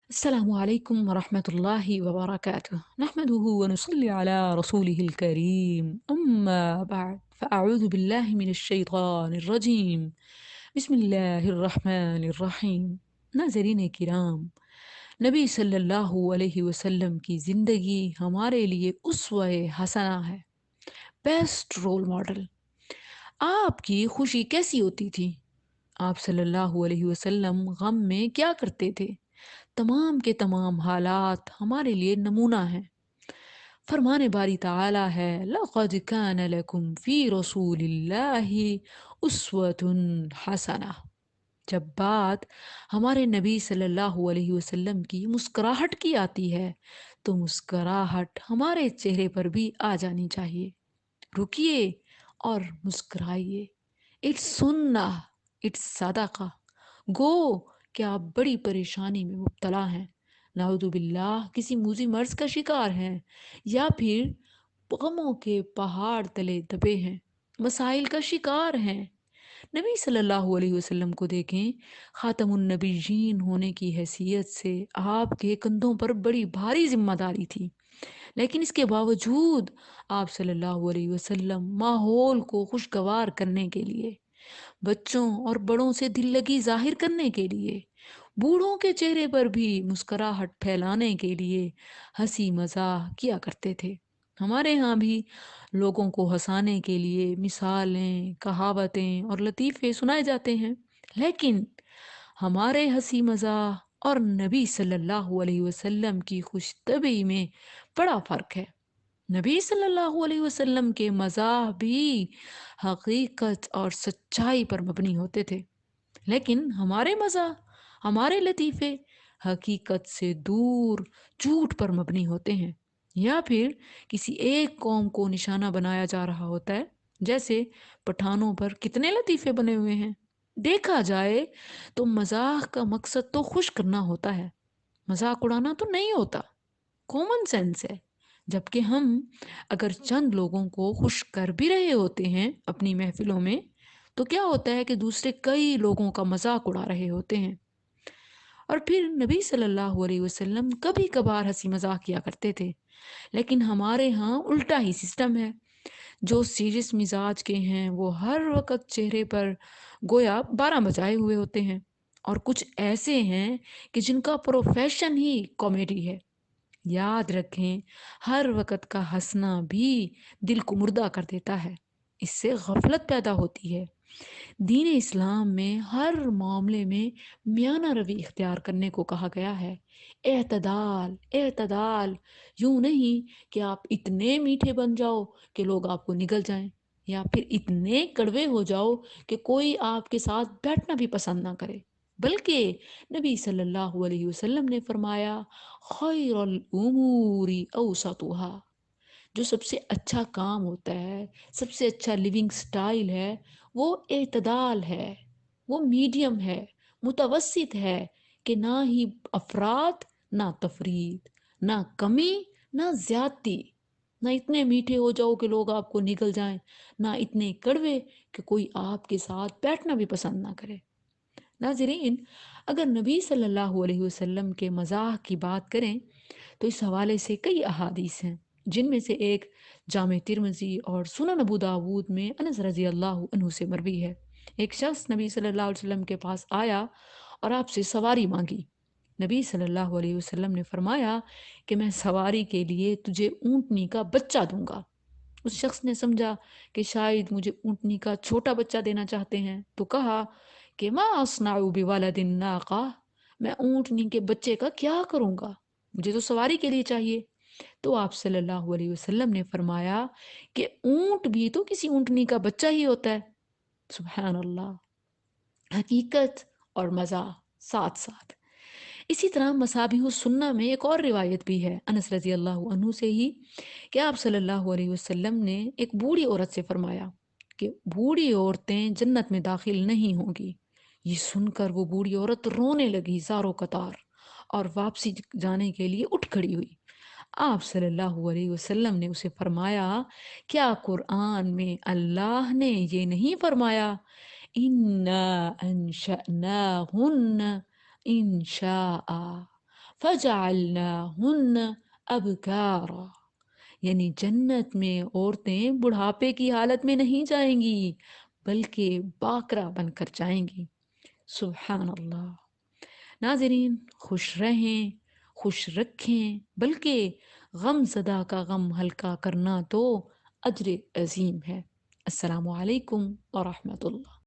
السلام عليكم ورحمة الله وبركاته. نحمده ونصلي على رسوله الكريم، أما بعد، فأعوذ بالله من الشيطان الرجيم. بسم الله الرحمن الرحیم۔ ناظرین کرام، نبی صلی اللہ علیہ وسلم کی زندگی ہمارے لیے اسوہ حسنہ ہے، بیسٹ رول ماڈل۔ آپ کی خوشی کیسی ہوتی تھی؟ آپ صلی اللہ علیہ وسلم غم میں کیا کرتے تھے؟ تمام کے تمام حالات ہمارے لیے نمونہ ہیں۔ فرمان باری تعالی ہے، لَقَدْ كَانَ لَكُمْ فِي رَسُولِ اللَّهِ أُسْوَةٌ حَسَنَةٌ۔ جب بات ہمارے نبی صلی اللہ علیہ وسلم کی مسکراہٹ کی آتی ہے تو مسکراہٹ ہمارے چہرے پر بھی آ جانی چاہیے۔ رکیے اور مسکرائیے۔ اٹس سنہ، اٹس صدقہ۔ گو کہ آپ بڑی پریشانی میں مبتلا ہیں، نعوذ باللہ کسی موذی مرض کا شکار ہیں، یا پھر غموں کے پہاڑ تلے دبے ہیں، مسائل کا شکار ہیں۔ نبی صلی اللہ علیہ وسلم کو دیکھیں، خاتم النبیین ہونے کی حیثیت سے آپ کے کندھوں پر بڑی بھاری ذمہ داری تھی، لیکن اس کے باوجود آپ صلی اللہ علیہ وسلم ماحول کو خوشگوار کرنے کے لیے، بچوں اور بڑوں سے دل لگی ظاہر کرنے کے لیے، بوڑھوں کے چہرے پر بھی مسکراہٹ پھیلانے کے لیے ہنسی مزاح کیا کرتے تھے۔ ہمارے ہاں بھی لوگوں کو ہنسانے کے لیے مثالیں، کہاوتیں اور لطیفے سنائے جاتے ہیں، لیکن ہمارے ہنسی مزاح اور نبی صلی اللہ علیہ وسلم کی خوش طبعی میں بڑا فرق ہے۔ نبی صلی اللہ علیہ وسلم کے مزاح بھی حقیقت اور سچائی پر مبنی ہوتے تھے، لیکن ہمارے مزاح، ہمارے لطیفے حقیقت سے دور جھوٹ پر مبنی ہوتے ہیں، یا پھر کسی ایک قوم کو نشانہ بنایا جا رہا ہوتا ہے۔ جیسے پٹھانوں پر کتنے لطیفے بنے ہوئے ہیں۔ دیکھا جائے تو مزاح کا مقصد تو خوش کرنا ہوتا ہے، مذاق اڑانا تو نہیں ہوتا۔ کامن سینس ہے۔ جبکہ ہم اگر چند لوگوں کو خوش کر بھی رہے ہوتے ہیں اپنی محفلوں میں، تو کیا ہوتا ہے کہ دوسرے کئی لوگوں کا مذاق اڑا رہے ہوتے ہیں۔ اور پھر نبی صلی اللہ علیہ وسلم کبھی کبھار ہنسی مذاق کیا کرتے تھے، لیکن ہمارے ہاں الٹا ہی سسٹم ہے۔ جو سیریس مزاج کے ہیں وہ ہر وقت چہرے پر گویا 12 بجائے ہوئے ہوتے ہیں، اور کچھ ایسے ہیں کہ جن کا پروفیشن ہی کامیڈی ہے۔ یاد رکھیں، ہر وقت کا ہنسنا بھی دل کو مردہ کر دیتا ہے، اس سے غفلت پیدا ہوتی ہے۔ دین اسلام میں ہر معاملے میں میانہ روی اختیار کرنے کو کہا گیا ہے۔ اعتدال، اعتدال، یوں نہیں کہ آپ اتنے میٹھے بن جاؤ کہ لوگ آپ کو نگل جائیں، یا پھر اتنے کڑوے ہو جاؤ کہ کوئی آپ کے ساتھ بیٹھنا بھی پسند نہ کرے، بلکہ نبی صلی اللہ علیہ وسلم نے فرمایا، خیر الامور اوسطها۔ جو سب سے اچھا کام ہوتا ہے، سب سے اچھا لیونگ سٹائل ہے، وہ اعتدال ہے، وہ میڈیم ہے، متوسط ہے، کہ نہ ہی افراط، نہ تفریط، نہ کمی، نہ زیادتی۔ نہ اتنے میٹھے ہو جاؤ کہ لوگ آپ کو نگل جائیں، نہ اتنے کڑوے کہ کوئی آپ کے ساتھ بیٹھنا بھی پسند نہ کرے۔ ناظرین، اگر نبی صلی اللہ علیہ وسلم کے مزاح کی بات کریں تو اس حوالے سے کئی احادیث ہیں، جن میں سے ایک جامع ترمذی اور سنن ابو داود میں انس رضی اللہ عنہ سے مروی ہے۔ ایک شخص نبی صلی اللہ علیہ وسلم کے پاس آیا اور آپ سے سواری مانگی۔ نبی صلی اللہ علیہ وسلم نے فرمایا کہ میں سواری کے لیے تجھے اونٹنی کا بچہ دوں گا۔ اس شخص نے سمجھا کہ شاید مجھے اونٹنی کا چھوٹا بچہ دینا چاہتے ہیں، تو کہا کہ ما اصنع بولد الناقہ، میں اونٹنی کے بچے کا کیا کروں گا، مجھے تو سواری کے لیے چاہیے۔ تو آپ صلی اللہ علیہ وسلم نے فرمایا کہ اونٹ بھی تو کسی اونٹنی کا بچہ ہی ہوتا ہے۔ سبحان اللہ، حقیقت اور مزاح ساتھ ساتھ۔ اسی طرح مصابیح السنہ میں ایک اور روایت بھی ہے انس رضی اللہ عنہ سے ہی، کہ آپ صلی اللہ علیہ وسلم نے ایک بوڑھی عورت سے فرمایا کہ بوڑھی عورتیں جنت میں داخل نہیں ہوں گی۔ یہ سن کر وہ بوڑھی عورت رونے لگی زاروں قطار، اور واپسی جانے کے لیے اٹھ کھڑی ہوئی۔ آپ صلی اللہ علیہ وسلم نے اسے فرمایا، کیا قرآن میں اللہ نے یہ نہیں فرمایا، اِنَّا أَنشَأْنَاهُنَّ انشاء، فَجَعَلْنَاهُنَّ أَبْكَارًا، یعنی جنت میں عورتیں بڑھاپے کی حالت میں نہیں جائیں گی بلکہ باکرا بن کر جائیں گی۔ سبحان اللہ۔ ناظرین، خوش رہیں، خوش رکھیں، بلکہ غم زدہ کا غم ہلکا کرنا تو اجر عظیم ہے۔ السلام علیکم ورحمۃ اللہ۔